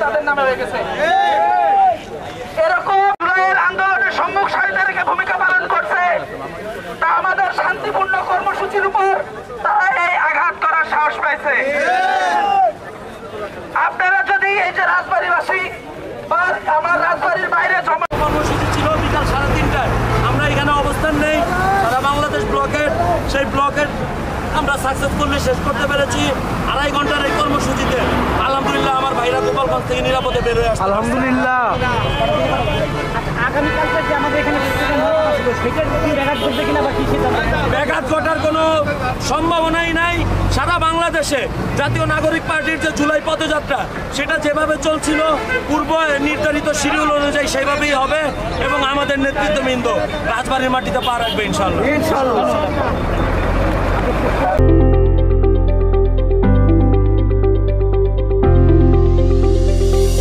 তাদের নামে হয়ে গেছে। এরকম আন্দোলনের সম্মুখ সারিতে রেখে ভূমিকা পালন করছে, তা আমাদের শান্তিপূর্ণ কর্মসূচির উপর তারা এই আঘাত করার সাহস পাইছে। আপনারা যদি এই যে রাজবাড়িবাসী বা আমার রাজবাড়ির বাইরে জমা কর্মসূচি ছিল বিকাল 3:30টায়, আমরা এখানে অবস্থান নেই। সারা বাংলাদেশ ব্লকেট, সেই ব্লকেট আমরা সাকসেসফুলি শেষ করতে পেরেছি 2.5 ঘন্টার এই কর্মসূচিতে। আলহামদুলিল্লাহ আমার ভাইরা গোপালগঞ্জ থেকে নিরাপদে বের হয়ে আসছে, আলহামদুলিল্লাহ। ব্যাঘাত ঘটার কোনো সম্ভাবনাই নাই। সারা বাংলাদেশে জাতীয় নাগরিক পার্টির যে জুলাই পদযাত্রা, সেটা যেভাবে চলছিল পূর্ব নির্ধারিত শিডিউল অনুযায়ী সেভাবেই হবে এবং আমাদের নেতৃত্ববৃন্দ রাজবাড়ির মাটিতে পা রাখবে ইনশাআল্লাহ।